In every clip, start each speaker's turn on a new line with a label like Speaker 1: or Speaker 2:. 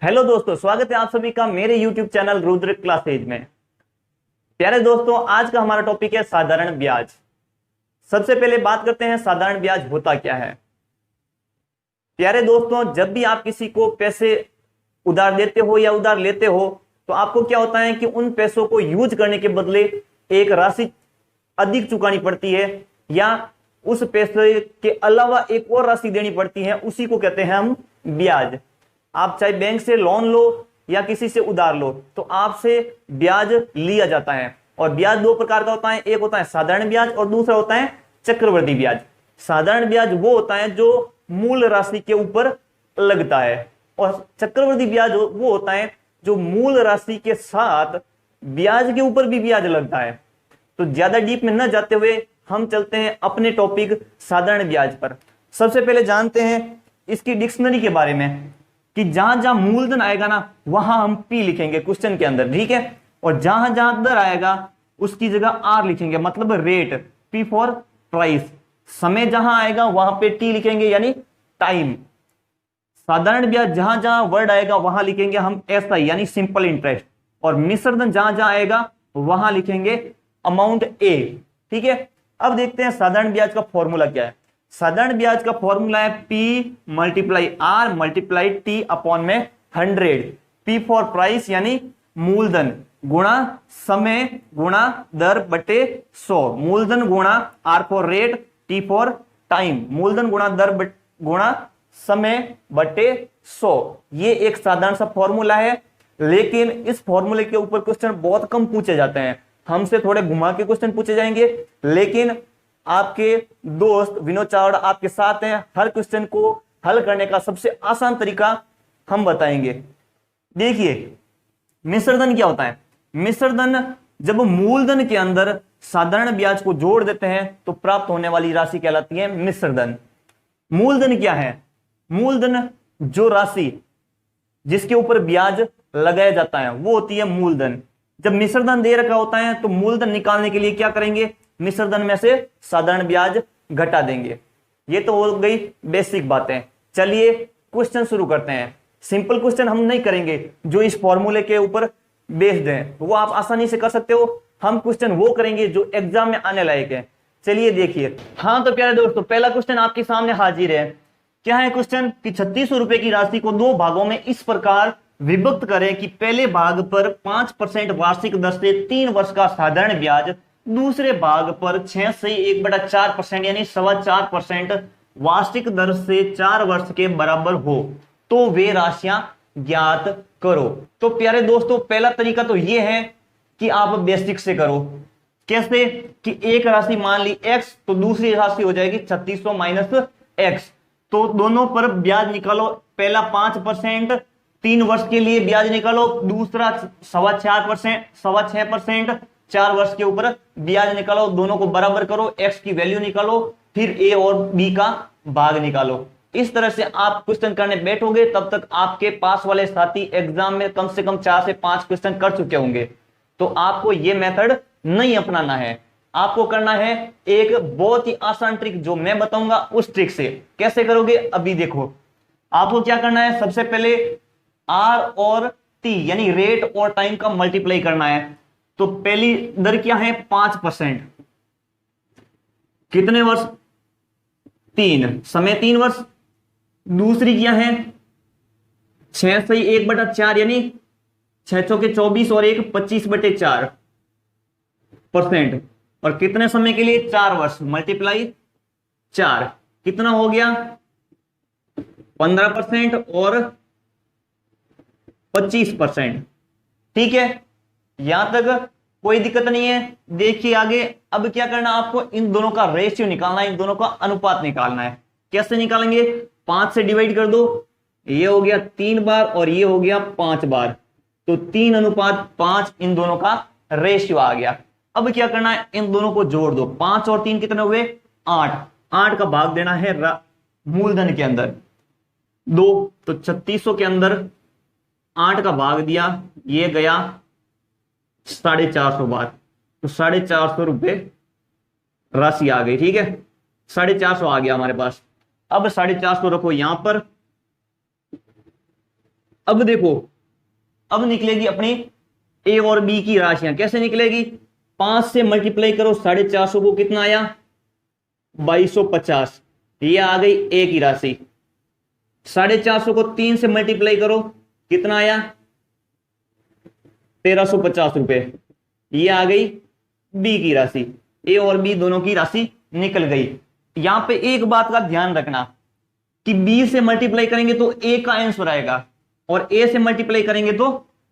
Speaker 1: Hello दोस्तों, स्वागत है आप सभी का मेरे YouTube चैनल रुद्र क्लासेज में। प्यारे दोस्तों, आज का हमारा टॉपिक है साधारण ब्याज। सबसे पहले बात करते हैं साधारण ब्याज होता क्या है। प्यारे दोस्तों, जब भी आप किसी को पैसे उधार देते हो या उधार लेते हो तो आपको क्या होता है कि उन पैसों को यूज करने के बदले एक राशि अधिक चुकानी पड़ती है या उस पैसे के अलावा एक और राशि देनी पड़ती है। उसी को कहते हैं हम ब्याज। आप चाहे बैंक से लोन लो या किसी से उधार लो तो आपसे ब्याज लिया जाता है। और ब्याज दो प्रकार का होता है, एक होता है साधारण ब्याज और दूसरा होता है चक्रवृद्धि ब्याज। साधारण ब्याज वो होता है जो मूल राशि के ऊपर लगता है और चक्रवृद्धि ब्याज वो होता है जो मूल राशि के साथ ब्याज के ऊपर भी ब्याज लगता है। तो ज्यादा डीप में न जाते हुए हम चलते हैं अपने टॉपिक साधारण ब्याज पर। सबसे पहले जानते हैं इसकी डिक्शनरी के बारे में कि जहां जहां मूलधन आएगा ना वहां हम पी लिखेंगे क्वेश्चन के अंदर, ठीक है। और जहां जहां दर आएगा उसकी जगह आर लिखेंगे, मतलब रेट, पी फॉर प्राइस। समय जहां आएगा वहां पे टी लिखेंगे यानी टाइम। साधारण ब्याज जहां जहां वर्ड आएगा वहां लिखेंगे हम एस आई यानी सिंपल इंटरेस्ट। और मिश्र धन जहां जहां आएगा वहां लिखेंगे अमाउंट ए, ठीक है। अब देखते हैं साधारण ब्याज का फॉर्मूला क्या है। साधारण ब्याज का फॉर्मूला है P multiply R multiply T upon में 100। P फॉर प्राइस यानी मूलधन गुणा समय गुणा दर बटे 100। मूलधन गुणा R for rate, T for time. मूलधन गुणा दर गुणा समय बटे 100। ये एक साधारण सा फॉर्मूला है, लेकिन इस फॉर्मूले के ऊपर क्वेश्चन बहुत कम पूछे जाते हैं। हमसे थोड़े घुमा के क्वेश्चन पूछे जाएंगे, लेकिन आपके दोस्त विनोद चावड़ा आपके साथ हैं। हर क्वेश्चन को हल करने का सबसे आसान तरीका हम बताएंगे। देखिए मिश्रधन क्या होता है। मिश्रधन जब मूलधन के अंदर साधारण ब्याज को जोड़ देते हैं तो प्राप्त होने वाली राशि कहलाती है मिश्रधन। मूलधन क्या है? मूलधन जो राशि जिसके ऊपर ब्याज लगाया जाता है वो होती है मूलधन। जब मिश्रधन दे रखा होता है तो मूलधन निकालने के लिए क्या करेंगे? मिश्रधन में से साधारण ब्याज घटा देंगे। ये तो हो गई बेसिक बातें। चलिए क्वेश्चन शुरू करते हैं। सिंपल क्वेश्चन हम नहीं करेंगे जो इस फॉर्मूले के ऊपर बेस्ड है, वो आप आसानी से कर सकते हो। हम क्वेश्चन वो करेंगे जो एग्जाम में आने लायक है। चलिए देखिए। हाँ तो प्यारे दोस्तों, पहला क्वेश्चन आपके सामने हाजिर है। क्या है क्वेश्चन कि 3600 रुपए की राशि को दो भागों में इस प्रकार विभक्त करें कि पहले भाग पर 5% वार्षिक दर से 3 वर्ष का साधारण ब्याज, दूसरे भाग पर 6 से 1/4% यानी 4.25% वार्षिक दर से 4 वर्ष के बराबर हो, तो वे राशियां ज्ञात करो। तो प्यारे दोस्तों, पहला तरीका तो यह है कि आप बेसिक से करो। कैसे? कि एक राशि मान ली x तो दूसरी राशि हो जाएगी 3600 माइनस x। तो दोनों पर ब्याज निकालो। पहला 5% 3 वर्ष के लिए ब्याज निकालो, दूसरा 4.25% 4 वर्ष के ऊपर ब्याज निकालो। दोनों को बराबर करो, x की वैल्यू निकालो, फिर a और b का भाग निकालो। इस तरह से आप क्वेश्चन करने बैठोगे तब तक आपके पास वाले साथी एग्जाम में कम से कम 4 से 5 क्वेश्चन कर चुके होंगे। तो आपको यह मेथड नहीं अपनाना है। आपको करना है एक बहुत ही आसान ट्रिक जो मैं बताऊंगा, उस ट्रिक से। कैसे करोगे अभी देखो। आपको क्या करना है, सबसे पहले R और T यानी रेट और टाइम का मल्टीप्लाई करना है। तो पहली दर क्या है? 5%। कितने वर्ष? 3। समय 3 वर्ष। दूसरी क्या है? 6 से 1/4 यानी 6 के 24 और 1 25/4%। और कितने समय के लिए? 4 वर्ष। मल्टीप्लाई 4 कितना हो गया? 15% और 25%। ठीक है, यहां तक कोई दिक्कत नहीं है। देखिए आगे। अब क्या करना आपको? इन दोनों का रेशियो निकालना है, इन दोनों का अनुपात निकालना है। कैसे निकालेंगे? 5 से डिवाइड कर दो। ये हो गया 3 बार और ये हो गया 5 बार, तो 3:5 इन दोनों का रेशियो आ गया। अब क्या करना है? इन दोनों को जोड़ दो। 5 और 3 कितने हुए? 8। 8 का भाग देना है मूलधन के अंदर 2। तो 3600 के अंदर 8 का भाग दिया, ये गया 450 बार, तो 450 रुपए राशि आ गई। ठीक है, 450 आ गया हमारे पास। अब 450 रखो यहां पर अब देखो, अब निकलेगी अपनी ए और बी की राशियां। कैसे निकलेगी? 5 से मल्टीप्लाई करो 450 को, कितना आया? 2250। ये आ गई ए की राशि। 450 को 3 से मल्टीप्लाई करो, कितना आया? 1350 रुपए। ये आ गई बी की राशि। ए और बी दोनों की राशि निकल गई। यहां पे एक बात का ध्यान रखना कि बी से मल्टीप्लाई करेंगे तो ए का आंसर आएगा, और ए से मल्टीप्लाई करेंगे तो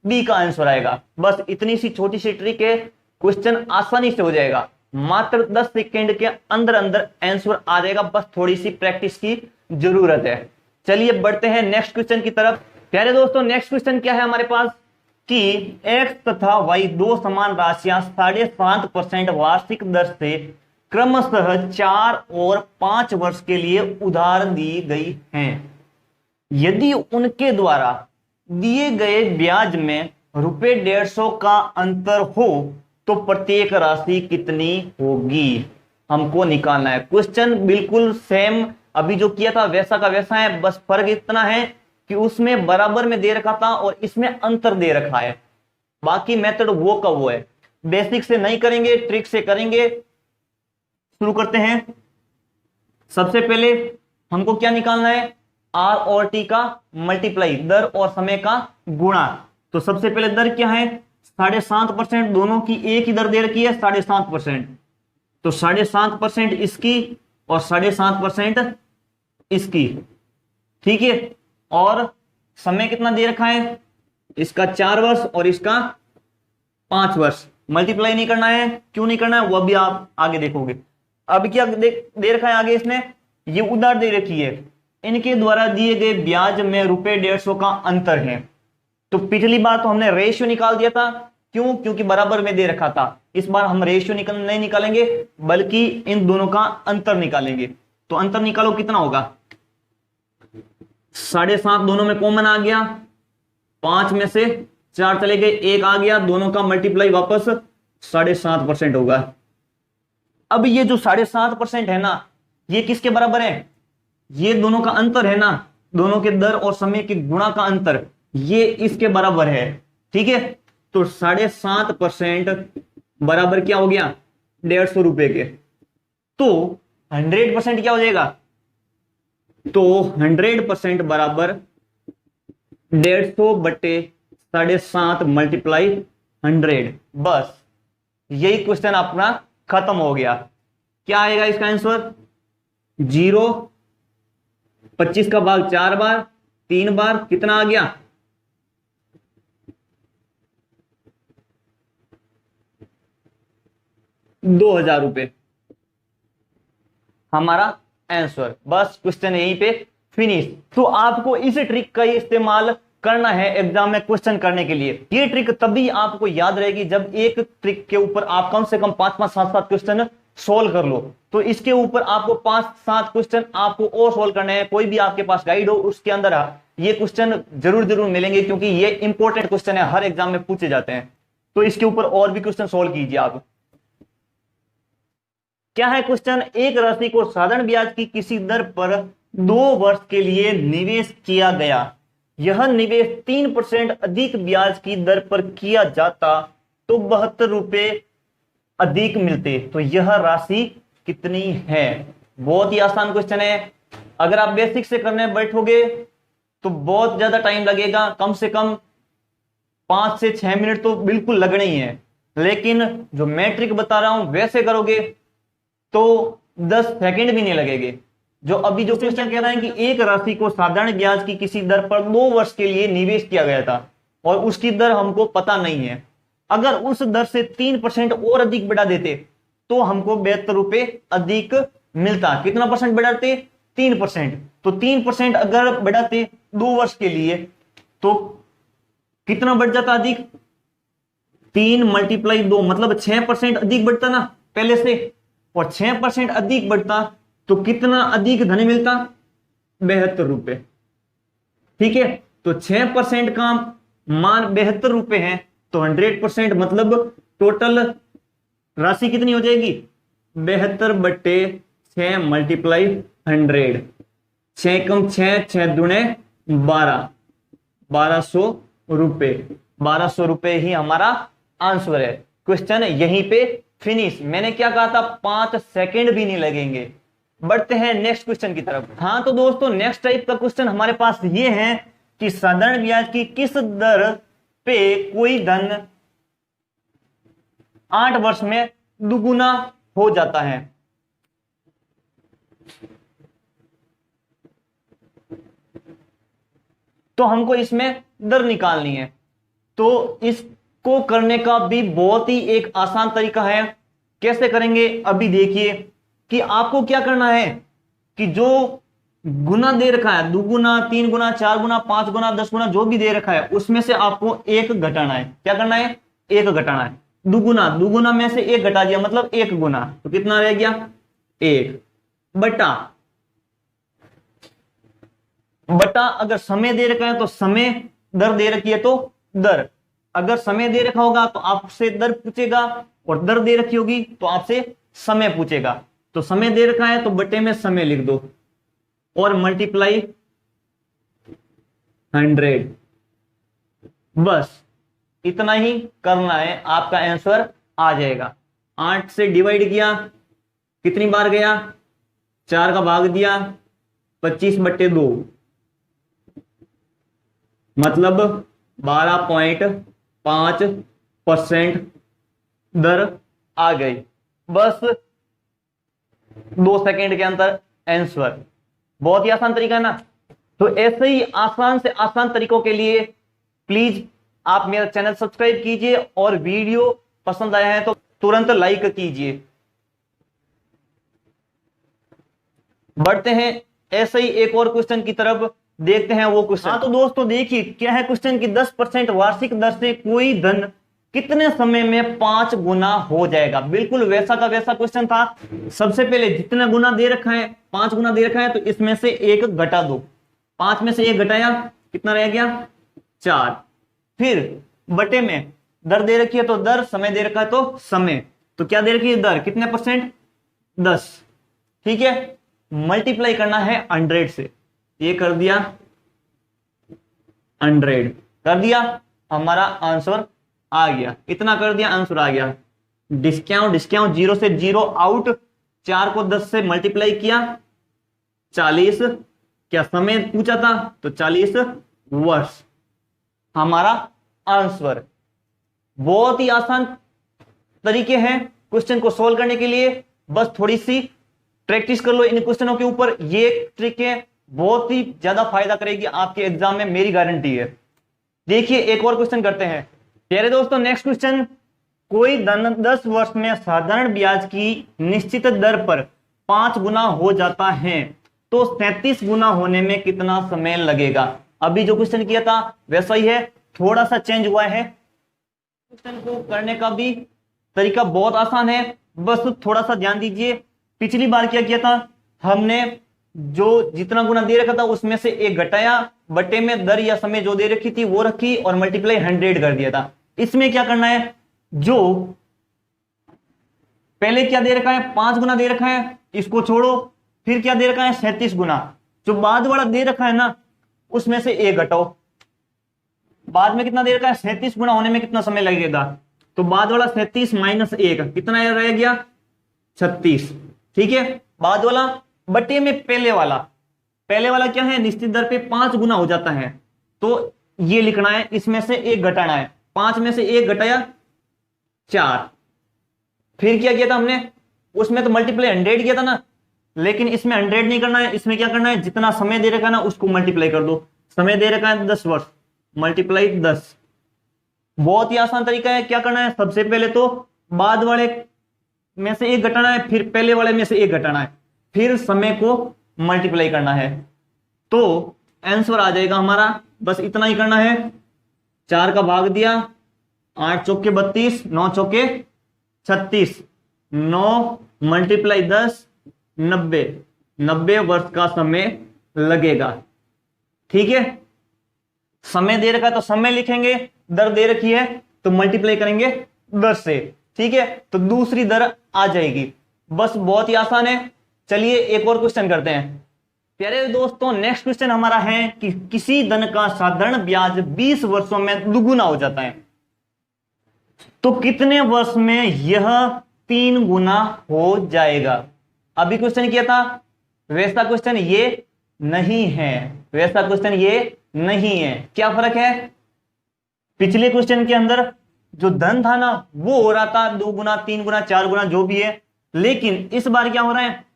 Speaker 1: बी का आंसर आएगा। बस इतनी सी छोटी सी ट्रिक है, क्वेश्चन आसानी से हो जाएगा। मात्र 10 सेकेंड के अंदर अंदर आंसर आ जाएगा, बस थोड़ी सी प्रैक्टिस की जरूरत है। चलिए बढ़ते हैं नेक्स्ट क्वेश्चन की तरफ। प्यारे दोस्तों, नेक्स्ट क्वेश्चन क्या है हमारे पास कि एक्स तथा वाई दो समान राशियां 7.5% वार्षिक दर से क्रमशः 4 और 5 वर्ष के लिए उधार दी गई हैं। यदि उनके द्वारा दिए गए ब्याज में ₹150 का अंतर हो तो प्रत्येक राशि कितनी होगी? हमको निकालना है। क्वेश्चन बिल्कुल सेम अभी जो किया था वैसा का वैसा है, बस फर्क इतना है कि उसमें बराबर में दे रखा था और इसमें अंतर दे रखा है। बाकी मेथड वो का वो है। बेसिक से नहीं करेंगे, ट्रिक से करेंगे। शुरू करते हैं। सबसे पहले हमको क्या निकालना है? आर और टी का मल्टीप्लाई, दर और समय का गुणा। तो सबसे पहले दर क्या है? 7.5%। दोनों की एक ही दर दे रखी है 7.5%, तो 7.5% इसकी और 7.5% इसकी, ठीक है। और समय कितना दे रखा है? इसका 4 वर्ष और इसका 5 वर्ष। मल्टीप्लाई नहीं करना है। क्यों नहीं करना है वो भी आप आगे देखोगे। अब क्या दे रखा है आगे? इसने ये उधार दे रखी है, इनके द्वारा दिए गए ब्याज में ₹150 का अंतर है। तो पिछली बार तो हमने रेशियो निकाल दिया था। क्यों? क्योंकि बराबर में दे रखा था। इस बार हम रेशियो नहीं निकालेंगे, बल्कि इन दोनों का अंतर निकालेंगे। तो अंतर निकालो, कितना होगा? 7.5 दोनों में कॉमन आ गया, 5 में से 4 चले गए, 1 आ गया, दोनों का मल्टीप्लाई वापस 7.5% होगा। अब ये जो 7.5% है ना, ये किसके बराबर है? ये दोनों का अंतर है ना, दोनों के दर और समय के गुणा का अंतर, ये इसके बराबर है, ठीक है। तो 7.5% बराबर क्या हो गया? 150 रुपए के। तो 100% क्या हो जाएगा? तो 100% बराबर 150 बटे 7.5 मल्टीप्लाई 100। बस यही क्वेश्चन अपना खत्म हो गया। क्या आएगा इसका आंसर? 0, 25 का भाग 4 बार, 3 बार, कितना आ गया? 2000 रुपए हमारा आंसर। बस क्वेश्चन यहीं पे फिनिश। तो आपको इस ट्रिक का इस्तेमाल करना है एग्जाम में क्वेश्चन करने के लिए। ये ट्रिक तभी आपको याद रहेगी जब एक ट्रिक के ऊपर आप कम से कम 5-5, 7-7 क्वेश्चन सोल्व कर लो। तो इसके ऊपर आपको 5-7 क्वेश्चन आपको और सोल्व करने हैं। कोई भी आपके पास गाइड हो उसके अंदर ये क्वेश्चन जरूर मिलेंगे, क्योंकि ये इंपॉर्टेंट क्वेश्चन है, हर एग्जाम में पूछे जाते हैं। तो इसके ऊपर और भी क्वेश्चन सोल्व कीजिए आप। क्या है क्वेश्चन? एक राशि को साधारण ब्याज की किसी दर पर 2 वर्ष के लिए निवेश किया गया। यह निवेश 3% अधिक ब्याज की दर पर किया जाता तो 72 रुपए अधिक मिलते। तो यह राशि कितनी है? बहुत ही आसान क्वेश्चन है। अगर आप बेसिक से करने बैठोगे तो बहुत ज्यादा टाइम लगेगा, कम से कम 5 से 6 मिनट तो बिल्कुल लगने ही है। लेकिन जो मैं ट्रिक बता रहा हूं वैसे करोगे तो 10 सेकंड भी नहीं लगेंगे। जो अभी जो क्वेश्चन कह रहा है कि एक राशि को साधारण ब्याज की किसी दर पर 2 वर्ष के लिए निवेश किया गया था और उसकी दर हमको पता नहीं है। अगर उस दर से 3% और अधिक बढ़ा देते तो हमको 72 रुपए अधिक मिलता। कितना परसेंट बढ़ाते? 3%। तो 3% अगर बढ़ाते 2 वर्ष के लिए तो कितना बढ़ जाता अधिक? 3 × 2 मतलब 6% अधिक बढ़ता ना पहले से, और 6% अधिक बढ़ता तो कितना अधिक धन मिलता? 72 रुपए, ठीक है। तो 6% का मान 72 रुपए है, तो 100% मतलब टोटल राशि कितनी हो जाएगी? 72 बटे 6 मल्टीप्लाई 100। 6 कम 6, 6 दूने 12, 1200 रुपए। 1200 रुपए ही हमारा आंसर है। क्वेश्चन यहीं पे फिनिश। मैंने क्या कहा था, 5 सेकंड भी नहीं लगेंगे। बढ़ते हैं नेक्स्ट क्वेश्चन की तरफ। हाँ तो दोस्तों नेक्स्ट टाइप का क्वेश्चन हमारे पास ये है कि साधारण ब्याज की किस दर पे कोई धन 8 वर्ष में दुगुना हो जाता है। तो हमको इसमें दर निकालनी है। तो इसको करने का भी बहुत ही एक आसान तरीका है। कैसे करेंगे अभी देखिए कि आपको क्या करना है कि जो गुना दे रखा है, 2 गुना, 3 गुना, 4 गुना, 5 गुना, 10 गुना, जो भी दे रखा है उसमें से आपको एक घटाना है। क्या करना है, एक घटाना है। 2 गुना, 2 गुना में से एक घटा दिया मतलब 1 गुना, तो कितना रह गया 1 बटा अगर समय दे रखा है तो समय, दर दे रखी है तो दर। अगर समय दे रखा होगा तो आपसे दर पूछेगा और दर दे रखी होगी तो आपसे समय पूछेगा। तो समय दे रखा है तो बटे में समय लिख दो और मल्टीप्लाई 100। बस इतना ही करना है, आपका आंसर आ जाएगा। 8 से डिवाइड किया, कितनी बार गया, 4 का भाग दिया, 25/2 मतलब 12.5% दर आ गई। बस 2 सेकंड के अंदर आंसर। बहुत ही आसान तरीका है ना। तो ऐसे ही आसान से आसान तरीकों के लिए प्लीज आप मेरा चैनल सब्सक्राइब कीजिए और वीडियो पसंद आया है तो तुरंत लाइक कीजिए। बढ़ते हैं ऐसे ही एक और क्वेश्चन की तरफ, देखते हैं वो क्वेश्चन। हाँ तो दोस्तों देखिए क्या है क्वेश्चन की 10% वार्षिक दर से कोई धन कितने समय में 5 गुना हो जाएगा। बिल्कुल वैसा का वैसा क्वेश्चन था। सबसे पहले जितना गुना दे रखा है, 5 गुना दे रखा है, तो इसमें से 1 घटा दो। 5 में से 1 घटाया, कितना रह गया 4। फिर बटे में दर दे रखी है तो दर, समय दे रखा है तो समय। तो क्या दे रखी है दर, कितने परसेंट 10। ठीक है, मल्टीप्लाई करना है 100 से। ये कर दिया 100 कर दिया, हमारा आंसर आ गया। इतना कर दिया, आंसर आ गया। डिस्काउंट 0 से 0 आउट। 4 को 10 से मल्टीप्लाई किया 40। क्या समय पूछा था तो 40 वर्ष हमारा आंसर। बहुत ही आसान तरीके हैं क्वेश्चन को सोल्व करने के लिए। बस थोड़ी सी प्रैक्टिस कर लो इन क्वेश्चनों के ऊपर। ये ट्रिक है, बहुत ही ज्यादा फायदा करेगी आपके एग्जाम में, मेरी गारंटी है। देखिए एक और क्वेश्चन करते हैं प्यारे दोस्तों। नेक्स्ट क्वेश्चन, कोई धन 10 वर्ष में साधारण ब्याज की निश्चित दर पर 5 गुना हो जाता है तो 37 गुना होने में कितना समय लगेगा। अभी जो क्वेश्चन किया था वैसा ही है, थोड़ा सा चेंज हुआ है। क्वेश्चन को करने का भी तरीका बहुत आसान है, बस थोड़ा सा ध्यान दीजिए। पिछली बार क्या किया था हमने, जो जितना गुना दे रखा था उसमें से 1 घटाया, बटे में दर या समय जो दे रखी थी वो रखी और मल्टीप्लाई 100 कर दिया था। इसमें क्या करना है, जो पहले क्या दे रखा है 5 गुना दे रखा है, इसको छोड़ो। फिर क्या दे रखा है 37 गुना। जो बाद वाला दे रखा है ना उसमें से 1 घटाओ। बाद में कितना दे रखा है 37 गुना होने में कितना समय लगेगा, तो बाद वाला 37 माइनस 1 कितना रह गया 36। ठीक है, बाद वाला बटे में पहले वाला क्या है, निश्चित दर पे 5 गुना हो जाता है तो ये लिखना है, इसमें से 1 घटाना है। 5 में से 1 घटाया 4। फिर क्या किया था हमने, उसमें तो मल्टीप्लाई 100 किया था ना, लेकिन इसमें 100 नहीं करना है। इसमें क्या करना है, जितना समय दे रखा है ना उसको मल्टीप्लाई कर दो। समय दे रखा है 10 वर्ष, मल्टीप्लाई 10। बहुत ही आसान तरीका है। क्या करना है, सबसे पहले तो बाद वाले में से 1 घटाना है, फिर पहले वाले में से 1 घटाना है, फिर समय को मल्टीप्लाई करना है, तो आंसर आ जाएगा हमारा। बस इतना ही करना है। 4 का भाग दिया, 8 चौके 32, 9 चौके 36, 9 मल्टीप्लाई 10 90 वर्ष का समय लगेगा। ठीक है, समय दे रखा है तो समय लिखेंगे, दर दे रखी है तो मल्टीप्लाई करेंगे 10 से। ठीक है, तो दूसरी दर आ जाएगी। बस बहुत ही आसान है। चलिए एक और क्वेश्चन करते हैं। प्यारे दोस्तों, नेक्स्ट क्वेश्चन हमारा है कि किसी धन का साधारण ब्याज 20 वर्षों में दुगुना हो जाता है, तो कितने वर्ष में यह 3 गुना हो जाएगा। अभी क्वेश्चन किया था, वैसा क्वेश्चन ये नहीं है, वैसा क्वेश्चन ये नहीं है। क्या फर्क है? पिछले क्वेश्चन के अंदर जो धन था ना वो हो रहा था 2 गुना 3 गुना 4 गुना जो भी है, लेकिन इस बार क्या हो रहा है,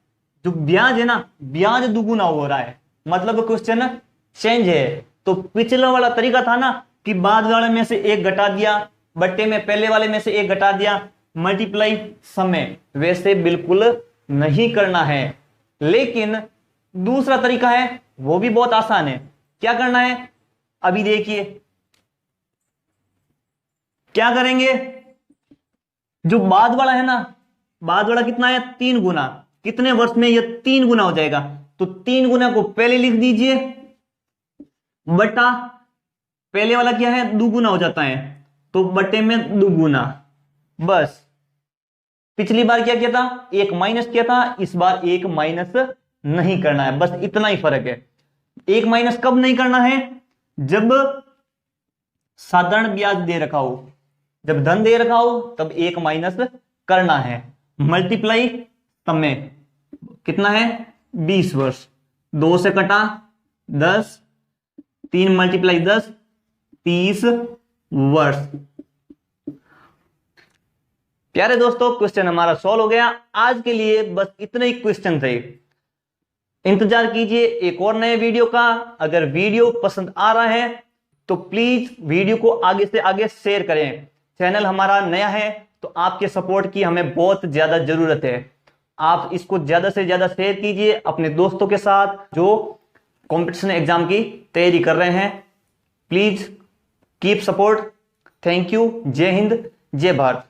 Speaker 1: जो ब्याज है ना ब्याज दुगुना हो रहा है, मतलब क्वेश्चन चेंज है। तो पिछला वाला तरीका था ना कि बाद वाले में से 1 घटा दिया, बट्टे में पहले वाले में से 1 घटा दिया, मल्टीप्लाई समय, वैसे बिल्कुल नहीं करना है। लेकिन दूसरा तरीका है वो भी बहुत आसान है। क्या करना है अभी देखिए, क्या करेंगे, जो बाद वाला है ना, बाद वाला कितना है 3 गुना, कितने वर्ष में यह 3 गुना हो जाएगा, तो 3 गुना को पहले लिख दीजिए, बटा पहले वाला क्या है 2 गुना हो जाता है, तो बटे में 2 गुना। बस पिछली बार क्या किया था, 1 माइनस किया था, इस बार 1 माइनस नहीं करना है, बस इतना ही फर्क है। 1 माइनस कब नहीं करना है, जब साधारण ब्याज दे रखा हो, जब धन दे रखा हो तब 1 माइनस करना है। मल्टीप्लाई समय कितना है 20 वर्ष, 2 से कटा 10, 3 मल्टीप्लाई 10 30 वर्ष। प्यारे दोस्तों, क्वेश्चन हमारा सॉल्व हो गया। आज के लिए बस इतने ही क्वेश्चन थे। इंतजार कीजिए एक और नए वीडियो का। अगर वीडियो पसंद आ रहा है तो प्लीज वीडियो को आगे से आगे शेयर करें। चैनल हमारा नया है तो आपके सपोर्ट की हमें बहुत ज्यादा जरूरत है। आप इसको ज्यादा से ज्यादा शेयर कीजिए अपने दोस्तों के साथ जो कंपटीशन एग्जाम की तैयारी कर रहे हैं। Please keep support. Thank you. जय हिंद, जय भारत।